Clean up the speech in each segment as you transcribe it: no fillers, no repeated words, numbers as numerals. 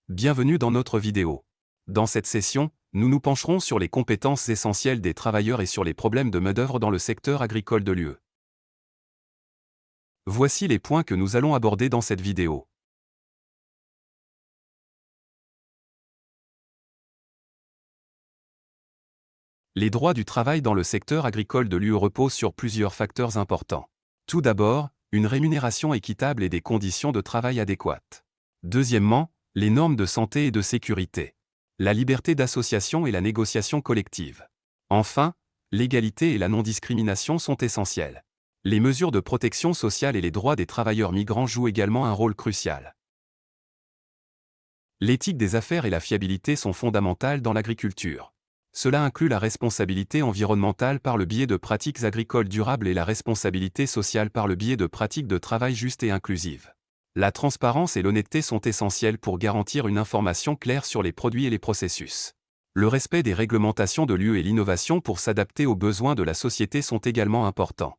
Bienvenue dans notre vidéo. Dans cette session, nous nous pencherons sur les compétences essentielles des travailleurs et sur les problèmes de main-d'œuvre dans le secteur agricole de l'UE. Voici les points que nous allons aborder dans cette vidéo. Les droits du travail dans le secteur agricole de l'UE reposent sur plusieurs facteurs importants. Tout d'abord, une rémunération équitable et des conditions de travail adéquates. Deuxièmement, les normes de santé et de sécurité. La liberté d'association et la négociation collective. Enfin, l'égalité et la non-discrimination sont essentielles. Les mesures de protection sociale et les droits des travailleurs migrants jouent également un rôle crucial. L'éthique des affaires et la fiabilité sont fondamentales dans l'agriculture. Cela inclut la responsabilité environnementale par le biais de pratiques agricoles durables et la responsabilité sociale par le biais de pratiques de travail justes et inclusives. La transparence et l'honnêteté sont essentielles pour garantir une information claire sur les produits et les processus. Le respect des réglementations de l'UE et l'innovation pour s'adapter aux besoins de la société sont également importants.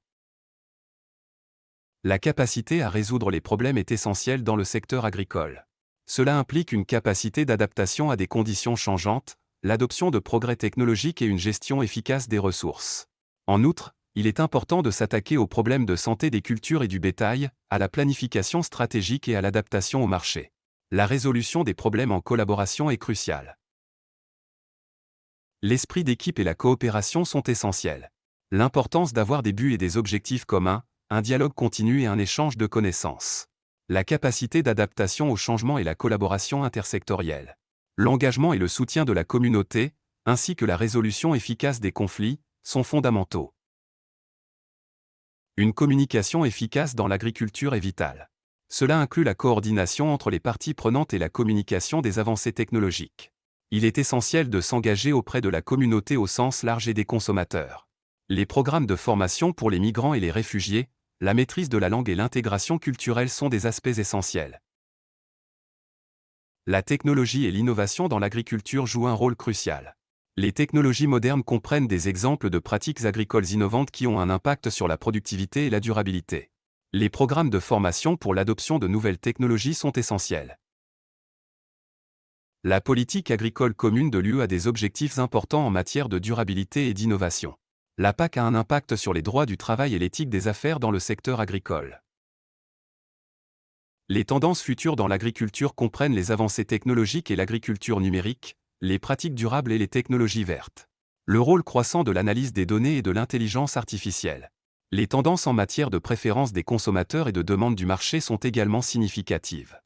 La capacité à résoudre les problèmes est essentielle dans le secteur agricole. Cela implique une capacité d'adaptation à des conditions changeantes, l'adoption de progrès technologiques et une gestion efficace des ressources. En outre, il est important de s'attaquer aux problèmes de santé des cultures et du bétail, à la planification stratégique et à l'adaptation au marché. La résolution des problèmes en collaboration est cruciale. L'esprit d'équipe et la coopération sont essentiels. L'importance d'avoir des buts et des objectifs communs, un dialogue continu et un échange de connaissances. La capacité d'adaptation au changement et la collaboration intersectorielle. L'engagement et le soutien de la communauté, ainsi que la résolution efficace des conflits, sont fondamentaux. Une communication efficace dans l'agriculture est vitale. Cela inclut la coordination entre les parties prenantes et la communication des avancées technologiques. Il est essentiel de s'engager auprès de la communauté au sens large et des consommateurs. Les programmes de formation pour les migrants et les réfugiés, la maîtrise de la langue et l'intégration culturelle sont des aspects essentiels. La technologie et l'innovation dans l'agriculture jouent un rôle crucial. Les technologies modernes comprennent des exemples de pratiques agricoles innovantes qui ont un impact sur la productivité et la durabilité. Les programmes de formation pour l'adoption de nouvelles technologies sont essentiels. La politique agricole commune de l'UE a des objectifs importants en matière de durabilité et d'innovation. La PAC a un impact sur les droits du travail et l'éthique des affaires dans le secteur agricole. Les tendances futures dans l'agriculture comprennent les avancées technologiques et l'agriculture numérique, les pratiques durables et les technologies vertes. Le rôle croissant de l'analyse des données et de l'intelligence artificielle. Les tendances en matière de préférence des consommateurs et de demande du marché sont également significatives.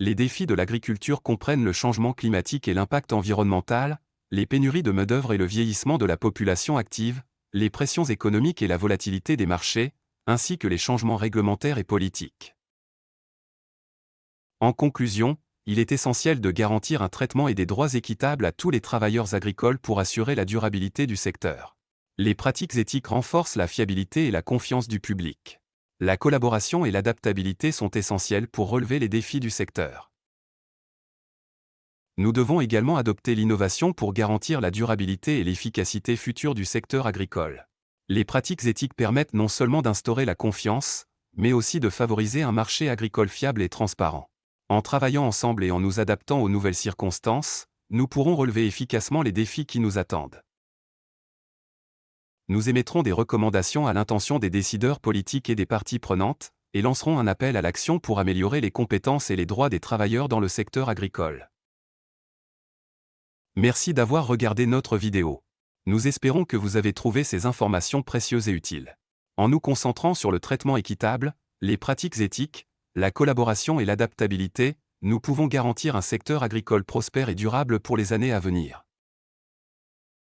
Les défis de l'agriculture comprennent le changement climatique et l'impact environnemental, les pénuries de main-d'œuvre et le vieillissement de la population active, les pressions économiques et la volatilité des marchés, ainsi que les changements réglementaires et politiques. En conclusion, il est essentiel de garantir un traitement et des droits équitables à tous les travailleurs agricoles pour assurer la durabilité du secteur. Les pratiques éthiques renforcent la fiabilité et la confiance du public. La collaboration et l'adaptabilité sont essentielles pour relever les défis du secteur. Nous devons également adopter l'innovation pour garantir la durabilité et l'efficacité future du secteur agricole. Les pratiques éthiques permettent non seulement d'instaurer la confiance, mais aussi de favoriser un marché agricole fiable et transparent. En travaillant ensemble et en nous adaptant aux nouvelles circonstances, nous pourrons relever efficacement les défis qui nous attendent. Nous émettrons des recommandations à l'intention des décideurs politiques et des parties prenantes, et lancerons un appel à l'action pour améliorer les compétences et les droits des travailleurs dans le secteur agricole. Merci d'avoir regardé notre vidéo. Nous espérons que vous avez trouvé ces informations précieuses et utiles. En nous concentrant sur le traitement équitable, les pratiques éthiques, la collaboration et l'adaptabilité, nous pouvons garantir un secteur agricole prospère et durable pour les années à venir.